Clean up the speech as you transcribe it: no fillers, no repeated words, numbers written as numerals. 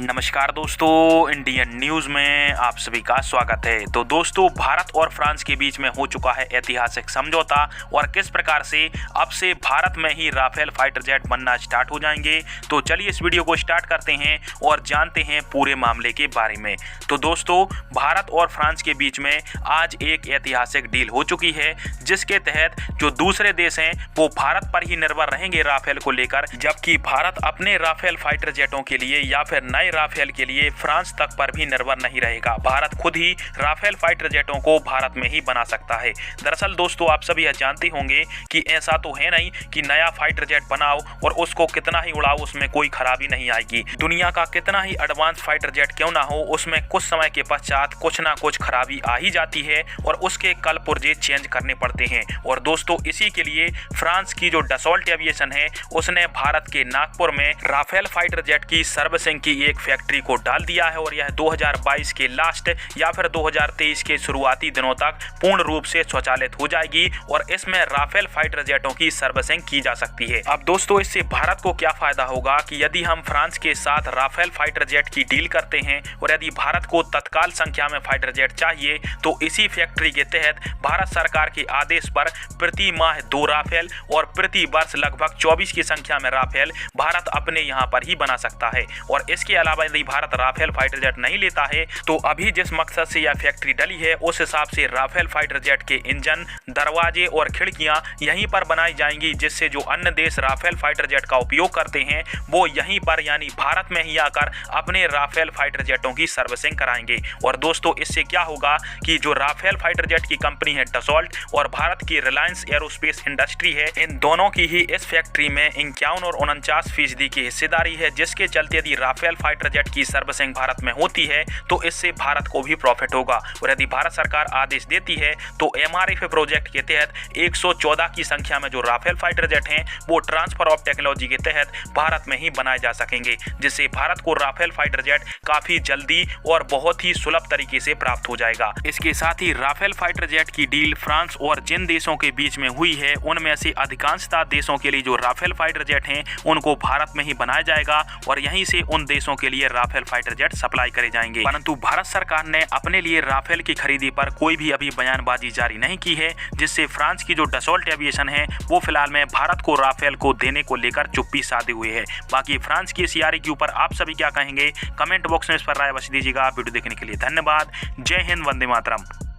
नमस्कार दोस्तों, Indian news में आप सभी का स्वागत है। तो दोस्तों, भारत और फ्रांस के बीच में हो चुका है ऐतिहासिक समझौता और किस प्रकार से अब से भारत में ही राफेल फाइटर जेट बनना स्टार्ट हो जाएंगे। तो चलिए इस वीडियो को स्टार्ट करते हैं और जानते हैं पूरे मामले के बारे में। तो दोस्तों, भारत और फ्रांस के बीच में आज एक ऐतिहासिक डील हो चुकी है, जिसके तहत जो दूसरे देश हैं वो भारत पर ही निर्भर रहेंगे राफेल को लेकर, जबकि भारत अपने राफेल फाइटर जेटों के लिए या फिर नए राफेल के लिए फ्रांस तक पर भी निर्भर नहीं रहेगा। भारत खुद ही राफेल फाइटर जेटों को भारत में ही बना सकता है। दरअसल दोस्तों, आप सभी यह जानते होंगे कि ऐसा तो है नहीं कि नया फाइटर जेट बनाओ और उसको कितना ही उड़ाओ उसमें कोई खराबी नहीं आएगी। दुनिया का कितना ही एडवांस फाइटर जेट क्यों ना हो, उसमें कुछ समय के पश्चात कुछ ना कुछ खराबी आ ही जाती है और उसके कल पुर्जे चेंज करने पड़ते हैं। और दोस्तों, इसी के लिए फ्रांस की जो डसॉल्ट एविएशन है उसने भारत के नागपुर में राफेल फाइटर जेट की सर्विसिंग की एक फैक्ट्री को डाल दिया है और यह 2022 के लास्ट या फिर 2023 के शुरुआती दिनों तक पूर्ण रूप से स्वचालित हो जाएगी और इसमें राफेल फाइटर जेटों की सर्विसिंग की जा सकती है। अब दोस्तों, इससे भारत को क्या फायदा होगा कि यदि हम फ्रांस के साथ राफेल फाइटर जेट की डील करते हैं और यदि भारत को तत्काल संख्या में फाइटर जेट चाहिए तो इसी फैक्ट्री के तहत भारत सरकार के आदेश पर प्रति माह 2 राफेल और प्रति वर्ष लगभग 24 की संख्या में राफेल भारत अपने यहाँ पर ही बना सकता है। और इसके अलावा यदि भारत राफेल फाइटर जेट नहीं लेता है तो अभी जिस मकसद से यह फैक्ट्री डली है उस हिसाब से राफेल फाइटर जेट के इंजन, दरवाजे और खिड़कियां यहीं पर बनाई जाएंगी, जिससे जो अन्य देश राफेल फाइटर जेट का उपयोग करते हैं वो यहीं पर यानी भारत में ही आकर अपने राफेल फाइटर जेटों की सर्विसिंग कराएंगे। और दोस्तों, इससे क्या होगा कि जो राफेल फाइटर जेट की कंपनी है डसॉल्ट और भारत की रिलायंस एरोस्पेस इंडस्ट्री है, इन दोनों की ही इस फैक्ट्री में 51 और 49% की हिस्सेदारी है, जिसके चलते यदि राफेल फाइटर जेट की सर्विसिंग भारत में होती है तो इससे भारत को भी प्रॉफिट होगा। और यदि भारत सरकार आदेश देती है तो MRF प्रोजेक्ट के तहत 114 की संख्या में जो राफेल फाइटर जेट हैं वो ट्रांसफर ऑफ टेक्नोलॉजी के तहत भारत में ही बनाए जा सकेंगे, जिससे भारत को राफेल फाइटर जेट काफी जल्दी और बहुत ही सुलभ तरीके से प्राप्त हो जाएगा। इसके साथ ही राफेल फाइटर जेट की डील फ्रांस और जिन देशों के बीच में हुई है उनमें से अधिकांशतः देशों के लिए जो राफेल फाइटर जेट हैं उनको भारत में ही बनाया जाएगा और यहीं से उन देशों के लिए राफेल फाइटर जेट सप्लाई करे जाएंगे। परंतु भारत सरकार ने अपने लिए राफेल की खरीदी पर कोई भी अभी बयानबाजी जारी नहीं की है, जिससे फ्रांस की जो डसॉल्ट एविएशन है वो फिलहाल में भारत को राफेल को देने को लेकर चुप्पी साधे हुए है। बाकी फ्रांस की इस यारी के ऊपर आप सभी क्या कहेंगे, कमेंट बॉक्स में इस पर राय बता दीजिएगा। वीडियो देखने के लिए धन्यवाद। जय हिंद, वंदे मातरम।